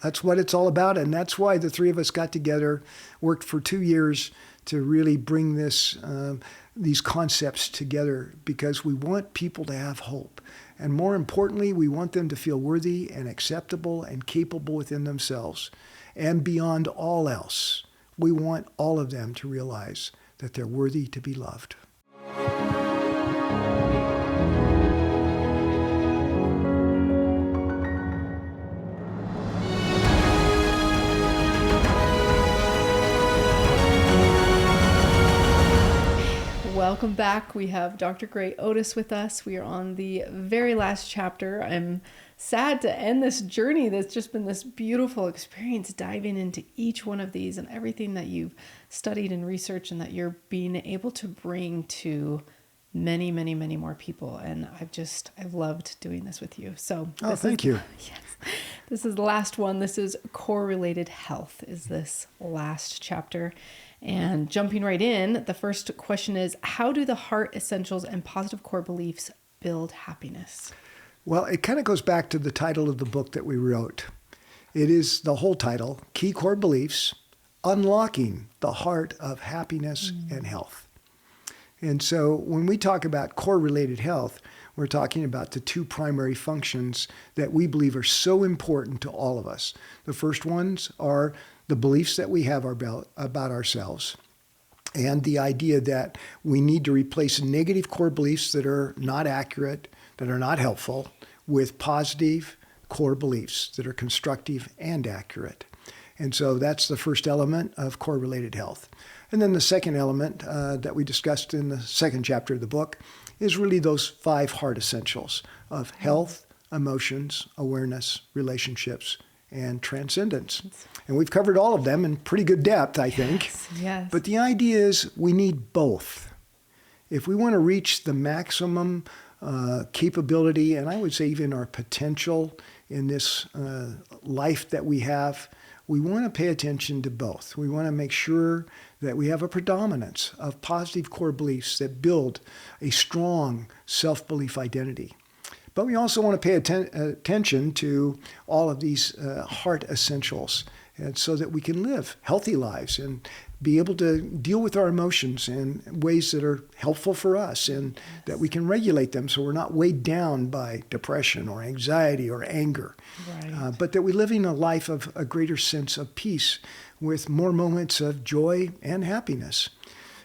That's what it's all about. And that's why the three of us got together, worked for 2 years to really bring these concepts together, because we want people to have hope. And more importantly, we want them to feel worthy and acceptable and capable within themselves. And beyond all else, we want all of them to realize that they're worthy to be loved. Welcome back. We have Dr. Gray Otis with us. We are on the very last chapter. I'm sad to end this journey that's just been this beautiful experience, diving into each one of these and everything that you've studied and researched and that you're being able to bring to many, many, many more people. And I've loved doing this with you. So thank you. Yes. This is the last one. This is correlated health, is this last chapter. And jumping right in, the first question is, how do the heart essentials and positive core beliefs build happiness? Well, it kind of goes back to the title of the book that we wrote. It is the whole title, Key Core Beliefs, Unlocking the Heart of Happiness and Health. And so when we talk about core-related health, we're talking about the two primary functions that we believe are so important to all of us. The first ones are the beliefs that we have about ourselves, and the idea that we need to replace negative core beliefs that are not accurate, that are not helpful, with positive core beliefs that are constructive and accurate. And so that's the first element of core-related health. And then the second element that we discussed in the second chapter of the book is really those 5 heart essentials of health, emotions, awareness, relationships, and transcendence. And we've covered all of them in pretty good depth, I think. Yes. But the idea is we need both. If we want to reach the maximum capability, and I would say even our potential in this life that we have, we want to pay attention to both. We want to make sure that we have a predominance of positive core beliefs that build a strong self-belief identity. But we also want to pay attention to all of these heart essentials, and so that we can live healthy lives and be able to deal with our emotions in ways that are helpful for us, and that we can regulate them so we're not weighed down by depression or anxiety or anger. Right. But that we're living a life of a greater sense of peace with more moments of joy and happiness.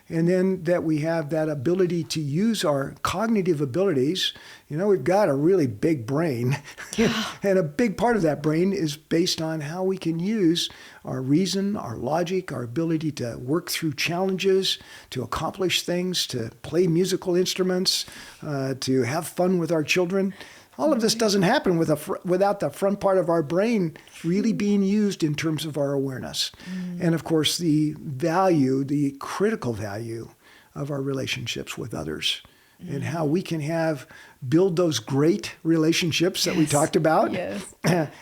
And then that we have that ability to use our cognitive abilities. You know, we've got a really big brain. Yeah. And a big part of that brain is based on how we can use our reason, our logic, our ability to work through challenges, to accomplish things, to play musical instruments, to have fun with our children. All of this doesn't happen without the front part of our brain really being used in terms of our awareness. And of course, the value, the critical value of our relationships with others, and how we can build those great relationships that we talked about. Yes.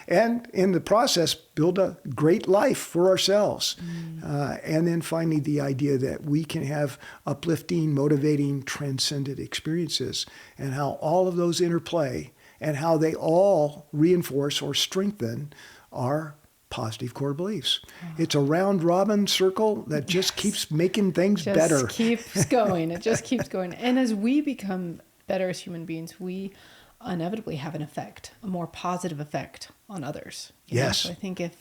And in the process, build a great life for ourselves. And then finally, the idea that we can have uplifting, motivating, transcendent experiences, and how all of those interplay, and how they all reinforce or strengthen our positive core beliefs. It's a round robin circle that just keeps making things better. Just keeps going. It just keeps going. And as we become better as human beings, we inevitably have an effect, a more positive effect on others. Yes. So I think I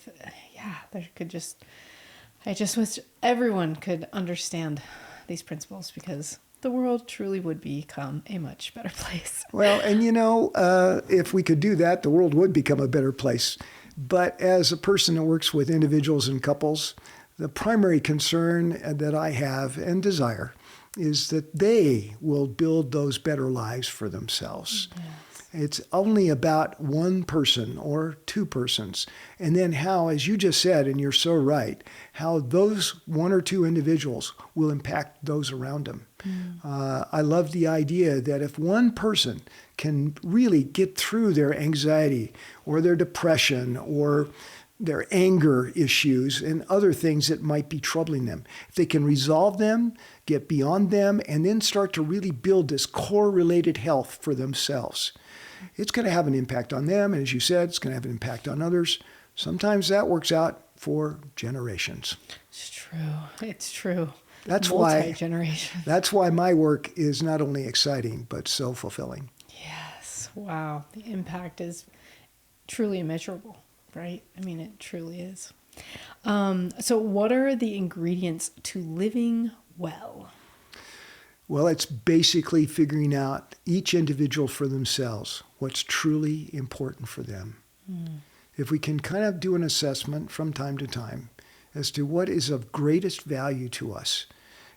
just wish everyone could understand these principles, because the world truly would become a much better place. Well, and if we could do that, the world would become a better place. But as a person that works with individuals and couples, the primary concern that I have and desire is that they will build those better lives for themselves. Yes. It's only about one person or two persons. And then how, as you just said, and you're so right, how those one or two individuals will impact those around them. I love the idea that if one person can really get through their anxiety or their depression or their anger issues and other things that might be troubling them, if they can resolve them, get beyond them, and then start to really build this core-related health for themselves, it's going to have an impact on them. And as you said, it's going to have an impact on others. sometimes that works out for generations. It's true. It's true. That's multi-generation. That's why my work is not only exciting, but so fulfilling. Yes. Wow. The impact is truly immeasurable, right? I mean, it truly is. So what are the ingredients to living well? Well, it's basically figuring out each individual for themselves, what's truly important for them. If we can kind of do an assessment from time to time as to what is of greatest value to us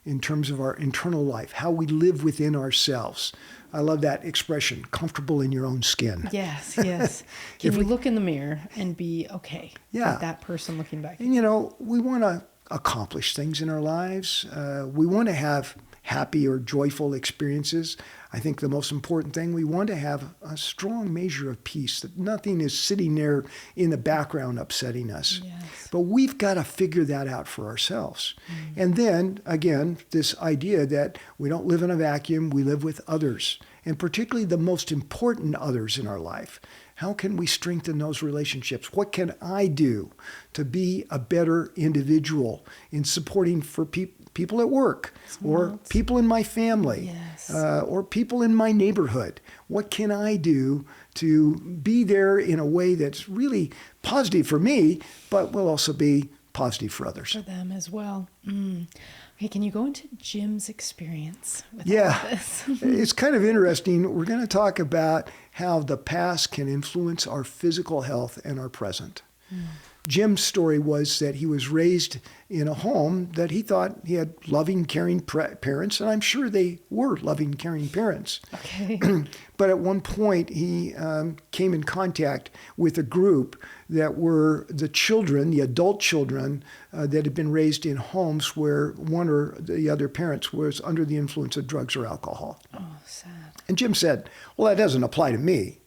in terms of our internal life, how we live within ourselves. I love that expression, comfortable in your own skin. Yes, yes. Can you look in the mirror and be okay with that person looking back? And, we want to accomplish things in our lives. We want to have happy or joyful experiences. I think the most important thing, we want to have a strong measure of peace, that nothing is sitting there in the background upsetting us. Yes. But we've got to figure that out for ourselves. And then, again, this idea that we don't live in a vacuum, we live with others, and particularly the most important others in our life. How can we strengthen those relationships? What can I do to be a better individual in supporting for people at work, or people in my family, or people in my neighborhood? What can I do to be there in a way that's really positive for me, but will also be positive for others? For them as well. Okay, can you go into Jim's experience with all of this? It's kind of interesting. We're going to talk about how the past can influence our physical health and our present. Jim's story was that he was raised in a home that he thought he had loving, caring parents, and I'm sure they were loving, caring parents. Okay. But at one point, he came in contact with a group that were the children, the adult children, that had been raised in homes where one or the other parents was under the influence of drugs or alcohol. Oh, sad. And Jim said, well, that doesn't apply to me.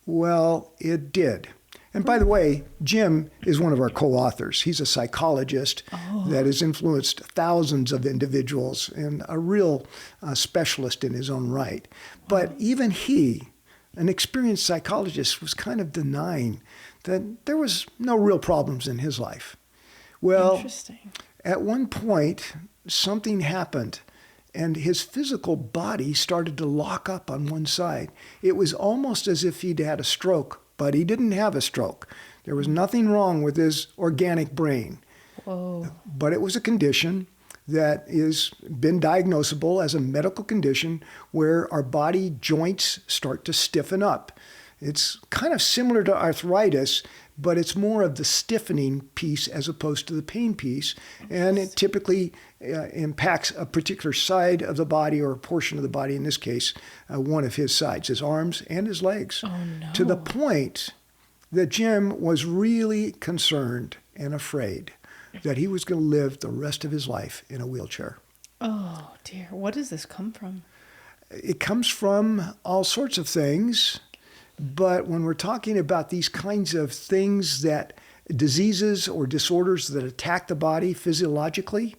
Well, it did. And by the way, Jim is one of our co-authors. He's a psychologist that has influenced thousands of individuals and a real specialist in his own right. But even he, an experienced psychologist, was kind of denying that there was no real problems in his life. Well, Interesting. At one point, something happened, and his physical body started to lock up on one side. It was almost as if he'd had a stroke, but he didn't have a stroke. There was nothing wrong with his organic brain. Whoa. But it was a condition that has been diagnosable as a medical condition where our body joints start to stiffen up. It's kind of similar to arthritis, but it's more of the stiffening piece as opposed to the pain piece. And it typically impacts a particular side of the body or a portion of the body, in this case, one of his sides, his arms and his legs. Oh, no. To the point that Jim was really concerned and afraid that he was going to live the rest of his life in a wheelchair. Oh, dear. What does this come from? It comes from all sorts of things. But when we're talking about these kinds of things, that diseases or disorders that attack the body physiologically,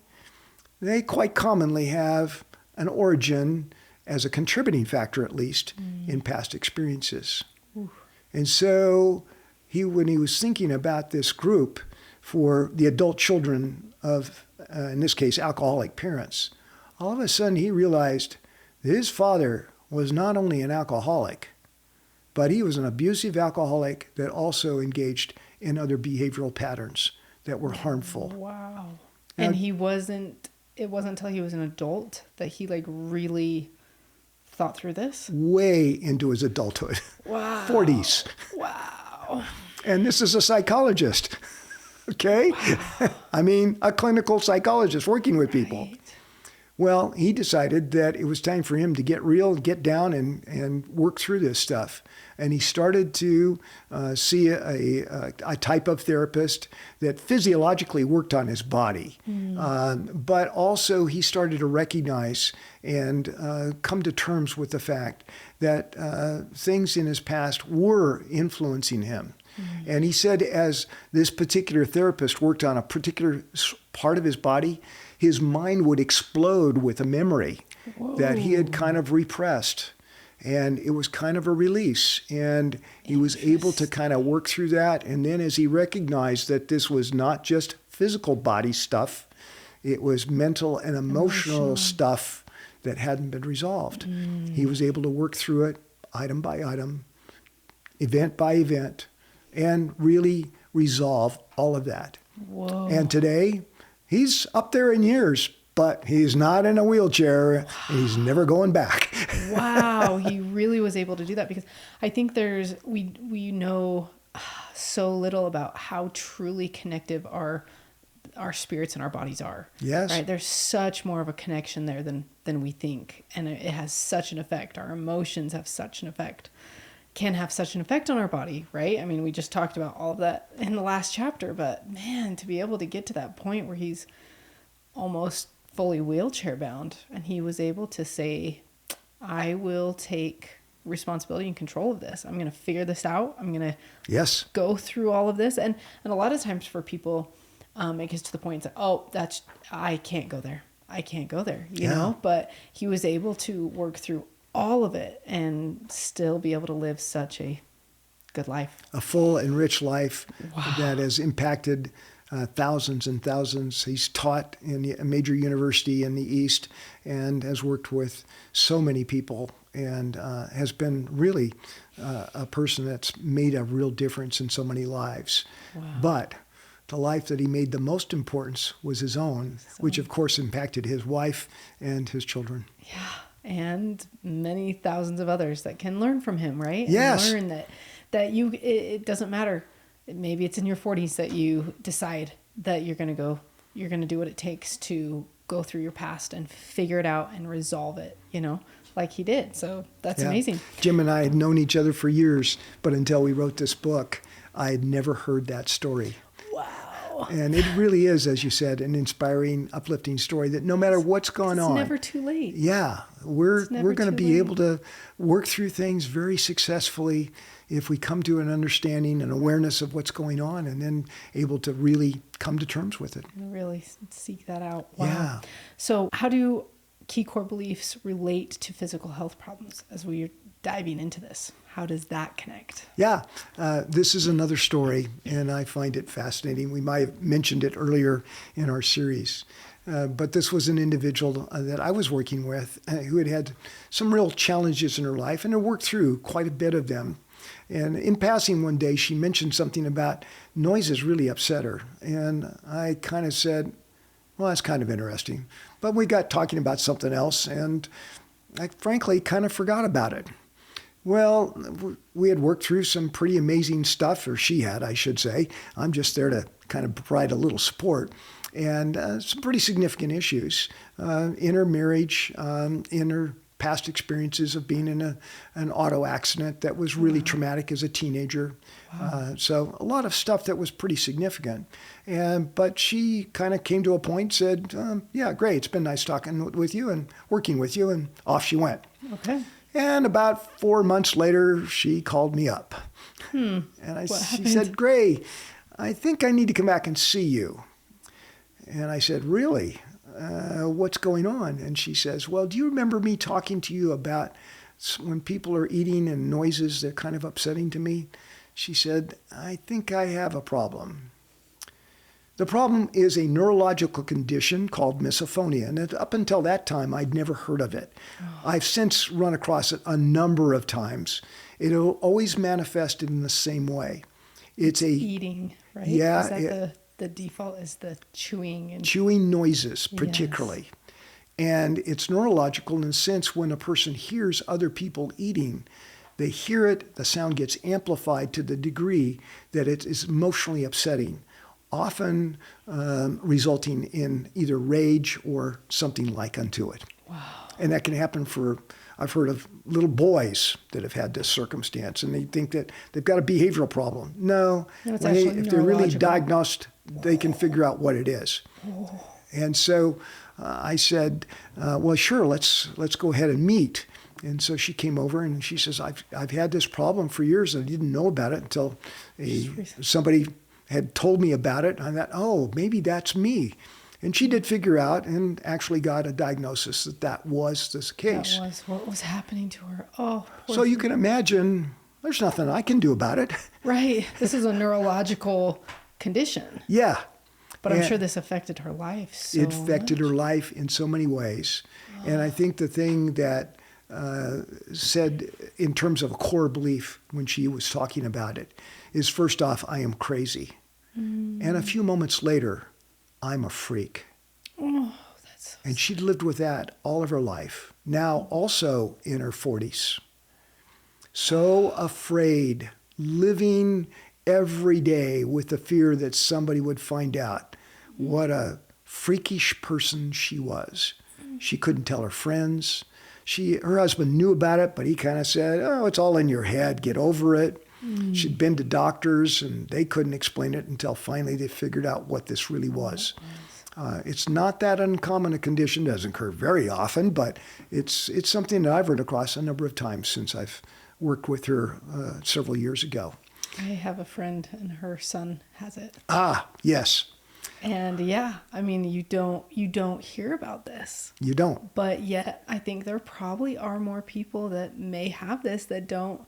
they quite commonly have an origin, as a contributing factor at least, in past experiences. Ooh. And so when he was thinking about this group for the adult children of, in this case, alcoholic parents, all of a sudden he realized that his father was not only an alcoholic, but he was an abusive alcoholic that also engaged in other behavioral patterns that were harmful. Wow. And it wasn't until he was an adult that he really thought through this? Way into his adulthood. Wow. 40s. Wow. And this is a psychologist, okay? Wow. I mean, a clinical psychologist working with people. Right. Well, he decided that it was time for him to get real, get down and work through this stuff. And he started to see a type of therapist that physiologically worked on his body. But also he started to recognize and come to terms with the fact that things in his past were influencing him. And he said as this particular therapist worked on a particular part of his body, his mind would explode with a memory that he had kind of repressed. And it was kind of a release. And he was able to kind of work through that. And then as he recognized that this was not just physical body stuff, it was mental and emotional stuff that hadn't been resolved. He was able to work through it item by item, event by event, and really resolve all of that. Whoa. And today, he's up there in years, but he's not in a wheelchair, and he's never going back. Wow, he really was able to do that, because I think we know so little about how truly connective our spirits and our bodies are. Yes. Right? There's such more of a connection there than we think, and it has such an effect. Our emotions have such an effect, can have such an effect on our body, right? I mean, we just talked about all of that in the last chapter, but man, to be able to get to that point where he's almost fully wheelchair bound, and he was able to say, I will take responsibility and control of this. I'm going to figure this out. I'm going to go through all of this. And a lot of times for people, it gets to the point that, I can't go there. I can't go there, you know, but he was able to work through all of it and still be able to live such a good life. A full and rich life that has impacted thousands and thousands. He's taught in a major university in the East and has worked with so many people, and has been really a person that's made a real difference in so many lives. Wow. But the life that he made the most importance was his own, which of course impacted his wife and his children. Yeah, and many thousands of others that can learn from him, right? Yes. And learn that it doesn't matter. Maybe it's in your 40s that you decide that you're going to do what it takes to go through your past and figure it out and resolve it, you know, like he did. So that's amazing. Jim and I had known each other for years, but until we wrote this book, I had never heard that story. Wow. And it really is, as you said, an inspiring, uplifting story that no matter what's gone on. It's never too late. Yeah. We're going to be able to work through things very successfully if we come to an understanding and awareness of what's going on, and then able to really come to terms with it. Really seek that out. Wow. Yeah. So how do key core beliefs relate to physical health problems as we're diving into this? How does that connect? Yeah, this is another story, and I find it fascinating. We might have mentioned it earlier in our series. But this was an individual that I was working with who had some real challenges in her life, and had worked through quite a bit of them. And in passing one day, she mentioned something about noises really upset her. And I kind of said, well, that's kind of interesting. But we got talking about something else, and I frankly kind of forgot about it. Well, we had worked through some pretty amazing stuff, or she had, I should say. I'm just there to kind of provide a little support. And some pretty significant issues in her marriage, in her past experiences of being in an auto accident that was really traumatic as a teenager. Wow. So a lot of stuff that was pretty significant. But she kind of came to a point, said, yeah, great, it's been nice talking with you and working with you, and off she went. Okay. And about 4 months later, she called me up. And she said, Gray, I think I need to come back and see you. And I said, really? What's going on? And she says, well, do you remember me talking to you about when people are eating and noises, they're kind of upsetting to me? She said, I think I have a problem. The problem is a neurological condition called misophonia. And up until that time, I'd never heard of it. I've since run across it a number of times. It'll always manifest in the same way. It's eating, right? Yeah. Is that the default is the chewing and chewing noises, particularly. Yes. And it's neurological in the sense when a person hears other people eating, they hear it, the sound gets amplified to the degree that it is emotionally upsetting, often resulting in either rage or something like unto it. Wow. And that can happen I've heard of little boys that have had this circumstance, and they think that they've got a behavioral problem. No, if they're really diagnosed, they can figure out what it is. And so I said, well, sure, let's go ahead and meet. And so she came over and she says, I've had this problem for years and I didn't know about it until somebody had told me about it. And I thought, oh, maybe that's me. And she did figure out and actually got a diagnosis that that was the case. That was what was happening to her. Oh, poor So you thing. can imagine there's nothing I can do about it. Right. This is a neurological condition. Yeah. But I'm And sure this affected her life so it affected much. her life in so many ways. And I think the thing that said in terms of a core belief when she was talking about it is, first off, I am crazy. And a few moments later, I'm a freak. Oh, that's so And she'd lived with that all of her life. Now also in her 40s. So afraid, living every day with the fear that somebody would find out what a freakish person she was. She couldn't tell her friends. Her husband knew about it, but he kind of said, oh, it's all in your head. Get over it. She'd been to doctors, and they couldn't explain it until finally they figured out what this really was. It's not that uncommon a condition. Doesn't occur very often, but it's something that I've run across a number of times since I've worked with her several years ago. I have a friend, and her son has it. Ah, yes. And yeah, I mean, you don't hear about this. You don't. But yet, I think there probably are more people that may have this that don't,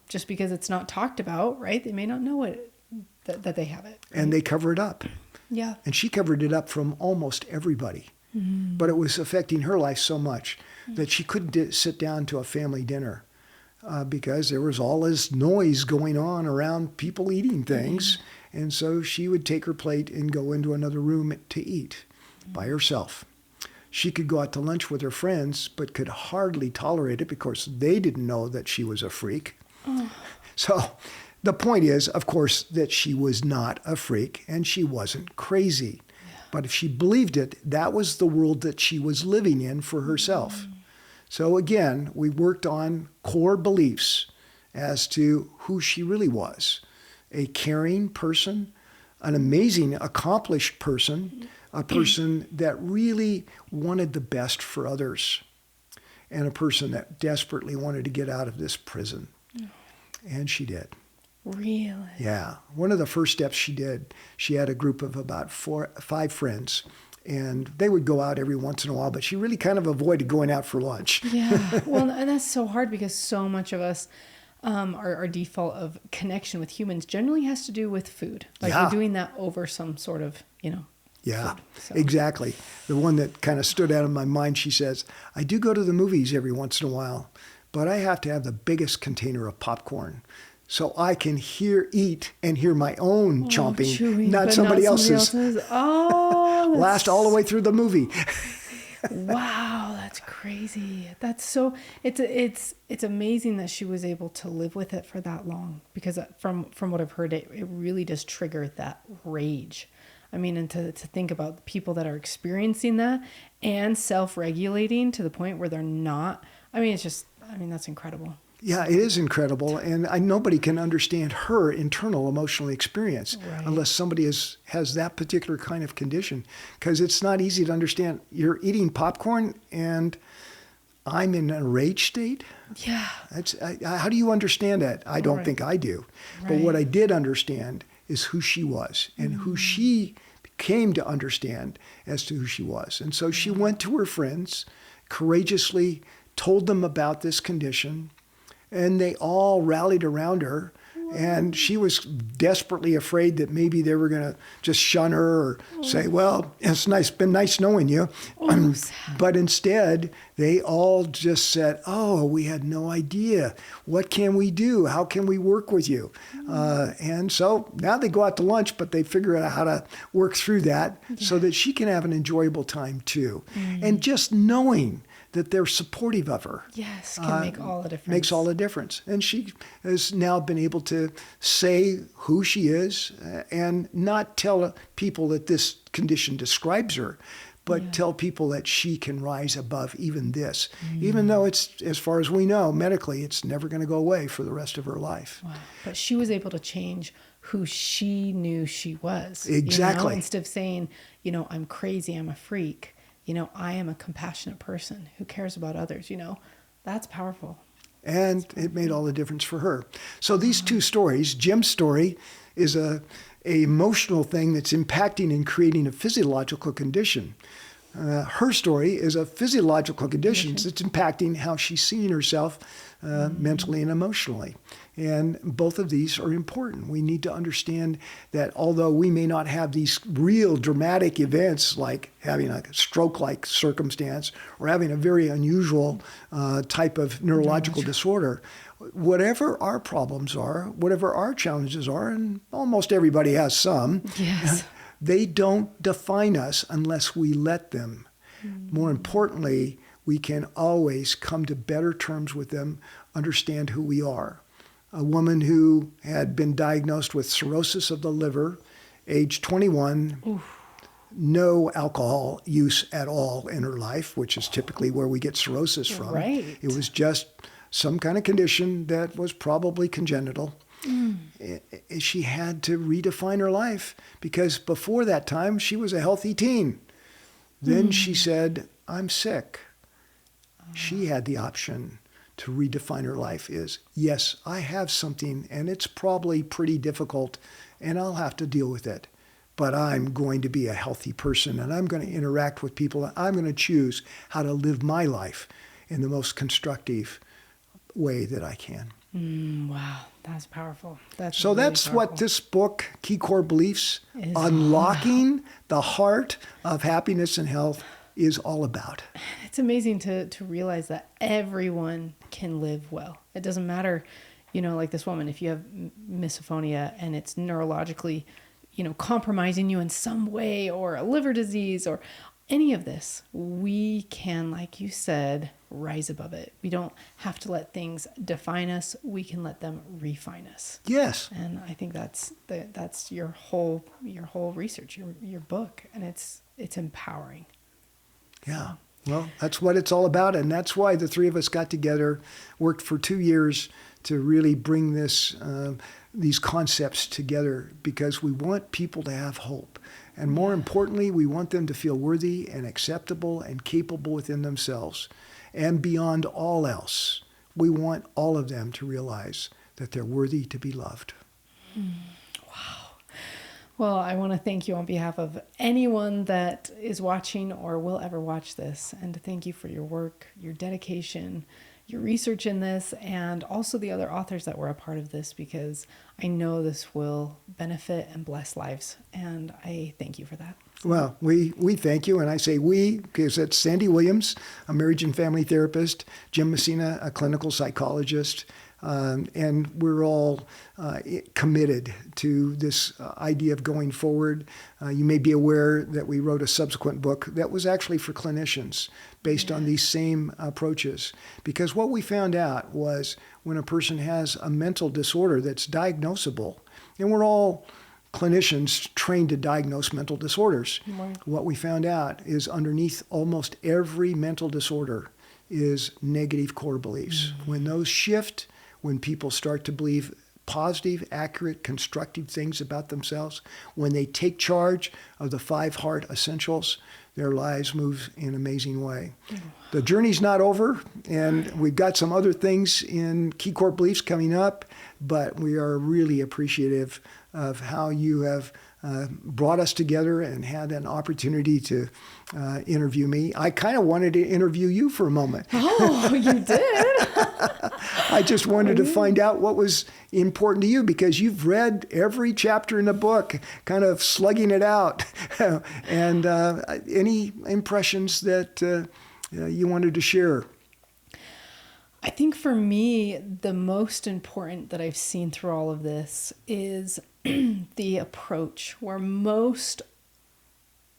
just because it's not talked about, right? They may not know it, that they have it. Right? And they cover it up. Yeah. And she covered it up from almost everybody. But it was affecting her life so much that she couldn't sit down to a family dinner because there was all this noise going on around people eating things. And so she would take her plate and go into another room to eat by herself. She could go out to lunch with her friends, but could hardly tolerate it because they didn't know that she was a freak. So the point is, of course, that she was not a freak and she wasn't crazy. But if she believed it, that was the world that she was living in for herself. So again, we worked on core beliefs as to who she really was. A caring person, an amazing, accomplished person, a person that really wanted the best for others, and a person that desperately wanted to get out of this prison. And she did. Really? Yeah. One of the first steps she did, she had a group of about 5 friends, and they would go out every once in a while, but she really kind of avoided going out for lunch. Yeah. Well, and that's so hard because so much of us, our default of connection with humans generally has to do with food. Like Yeah. we're doing that over some sort of, Yeah, food, so. exactly. The one that kind of stood out in my mind, she says, I do go to the movies every once in a while, but I have to have the biggest container of popcorn so I can eat and hear my own chomping, Chewing, not but somebody else's. Oh, Last all the way through the movie. wow, that's crazy. That's so. It's amazing that she was able to live with it for that long because from what I've heard, it really does trigger that rage. I mean, and to think about the people that are experiencing that and self-regulating to the point where they're not. I mean, that's incredible. Yeah, it is incredible. And nobody can understand her internal emotional experience unless somebody has that particular kind of condition. Because it's not easy to understand. You're eating popcorn and I'm in a rage state. Yeah. How do you understand that? I don't think I do. But what I did understand is who she was and who she came to understand as to who she was. And so she went to her friends, courageously told them about this condition, and they all rallied around her. And she was desperately afraid that maybe they were going to just shun her or say, well, it's been nice knowing you. But instead, they all just said, oh, we had no idea. What can we do? How can we work with you? And so now they go out to lunch, but they figure out how to work through that so that she can have an enjoyable time too. And just knowing that they're supportive of her. Yes, can make all the difference. Makes all the difference. And she has now been able to say who she is and not tell people that this condition describes her, but tell people that she can rise above even this. Even though it's, as far as we know, medically, it's never going to go away for the rest of her life. Wow. But she was able to change who she knew she was. Exactly. Instead of saying, I'm crazy, I'm a freak. I am a compassionate person who cares about others, that's powerful. And it made all the difference for her. So these two stories, Jim's story is a a emotional thing that's impacting and creating a physiological condition. Her story is a physiological condition that's impacting how she's seeing herself mentally and emotionally. And both of these are important. We need to understand that although we may not have these real dramatic events like having a stroke-like circumstance or having a very unusual type of neurological disorder, whatever our problems are, whatever our challenges are, and almost everybody has some, Yes. they don't define us unless we let them. More importantly, we can always come to better terms with them, understand who we are. A woman who had been diagnosed with cirrhosis of the liver, age 21, no alcohol use at all in her life, which is typically where we get cirrhosis from. Right. It was just some kind of condition that was probably congenital. She had to redefine her life because before that time, she was a healthy teen. Then she said, I'm sick. She had the option to redefine her life is, yes, I have something and it's probably pretty difficult and I'll have to deal with it. But I'm going to be a healthy person and I'm going to interact with people. I'm going to choose how to live my life in the most constructive way that I can. Wow, that's powerful. That's really powerful. What this book, Key Core Beliefs, Unlocking the Heart of Happiness and Health, is all about. It's amazing to realize that everyone can live well. It doesn't matter, like this woman, if you have misophonia and it's neurologically, compromising you in some way, or a liver disease or any of this, we can, like you said, rise above it. We don't have to let things define us. We can let them refine us. Yes. And I think that's your whole research, your book, and it's empowering. Yeah. Well, that's what it's all about. And that's why the three of us got together, worked for 2 years to really bring these concepts together, because we want people to have hope. And more importantly, we want them to feel worthy and acceptable and capable within themselves. And beyond all else, we want all of them to realize that they're worthy to be loved. Wow. Well, I want to thank you on behalf of anyone that is watching or will ever watch this, and to thank you for your work, your dedication, your research in this, and also the other authors that were a part of this, because I know this will benefit and bless lives, and I thank you for that. Well, we thank you, and I say we because it's Sandy Williams, a marriage and family therapist, Jim Messina, a clinical psychologist, and we're all committed to this idea of going forward. You may be aware that we wrote a subsequent book that was actually for clinicians based on these same approaches. Because what we found out was when a person has a mental disorder that's diagnosable, and we're all clinicians trained to diagnose mental disorders. Right. What we found out is underneath almost every mental disorder is negative core beliefs. When those shift, when people start to believe positive, accurate, constructive things about themselves, when they take charge of the 5 heart essentials, their lives move in an amazing way. The journey's not over, and we've got some other things in Key Core Beliefs coming up, but we are really appreciative of how you have brought us together and had an opportunity to interview me. I kind of wanted to interview you for a moment. Oh, you did? I just wanted to find out what was important to you, because you've read every chapter in the book, kind of slugging it out. And any impressions that you wanted to share? I think for me, the most important that I've seen through all of this is the approach, where most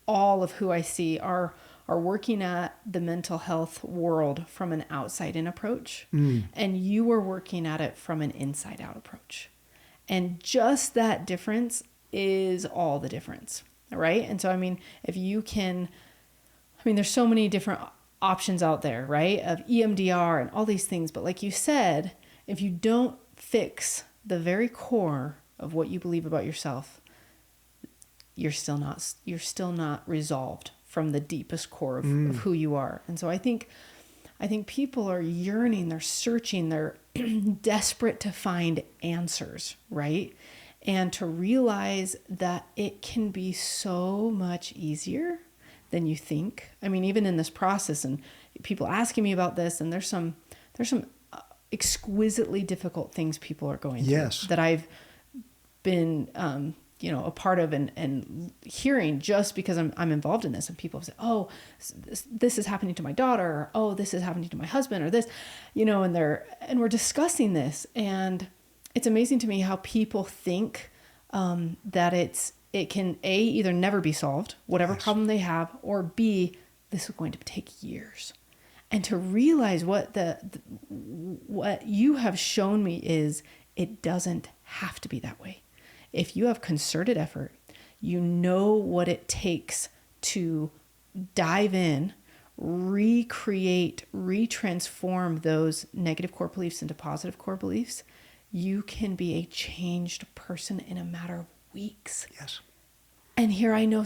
all of who I see are working at the mental health world from an outside-in approach, and you are working at it from an inside-out approach. And just that difference is all the difference, right? And so, if you can, there's so many different options out there, right? Of EMDR and all these things. But like you said, if you don't fix the very core of what you believe about yourself, you're still not resolved from the deepest core of who you are. And so I think people are yearning, they're searching, they're desperate to find answers, right? and to realize that it can be so much easier than you think. I mean, even in this process, and people asking me about this, and there's some exquisitely difficult things people are going through Yes. that I've been, a part of and hearing just because I'm involved in this. And people say, oh, this is happening to my daughter, or, oh, this is happening to my husband, or this, and we're discussing this. And it's amazing to me how people think that it can A, either never be solved, whatever Yes. problem they have, or B, this is going to take years. And to realize what you have shown me is it doesn't have to be that way. If you have concerted effort, you know what it takes to dive in, recreate, retransform those negative core beliefs into positive core beliefs, you can be a changed person in a matter of weeks. Yes. And here I know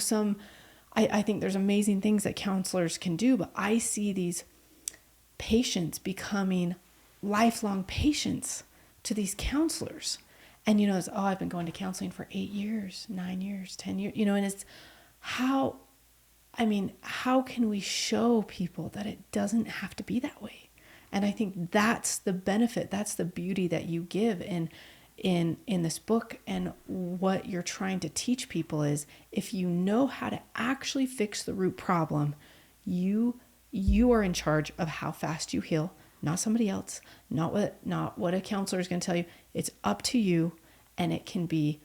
I think there's amazing things that counselors can do, but I see these patients becoming lifelong patients to these counselors. And, it's, oh, I've been going to counseling for 8 years, 9 years, 10 years, and it's how can we show people that it doesn't have to be that way? And I think that's the benefit, that's the beauty that you give in this book. And what you're trying to teach people is, if you know how to actually fix the root problem, you are in charge of how fast you heal, not somebody else, not what a counselor is going to tell you. It's up to you, and it can be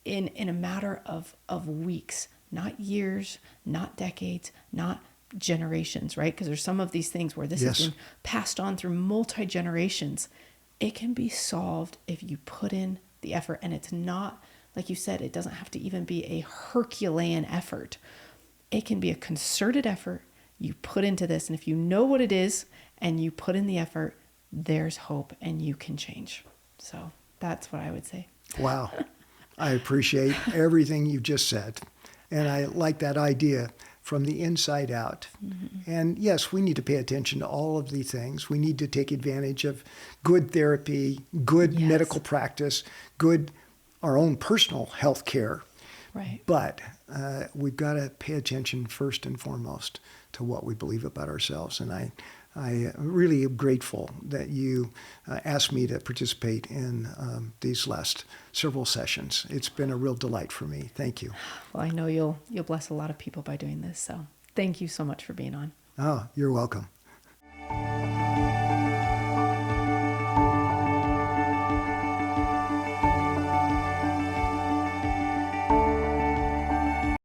in a matter of weeks, not years, not decades, not generations, right? Because there's some of these things where this Yes. has been passed on through multi-generations. It can be solved if you put in the effort, and it's not, like you said, it doesn't have to even be a Herculean effort. It can be a concerted effort you put into this. And if you know what it is and you put in the effort, there's hope and you can change. So that's what I would say. Wow. I appreciate everything you just said. And I like that idea from the inside out. Mm-hmm. And yes, we need to pay attention to all of these things. We need to take advantage of good therapy, good Yes. medical practice, good our own personal health care. Right. But we've got to pay attention first and foremost to what we believe about ourselves. And I really am grateful that you asked me to participate in these last several sessions. It's been a real delight for me. Thank you. Well, I know you'll bless a lot of people by doing this. So thank you so much for being on. Oh, you're welcome.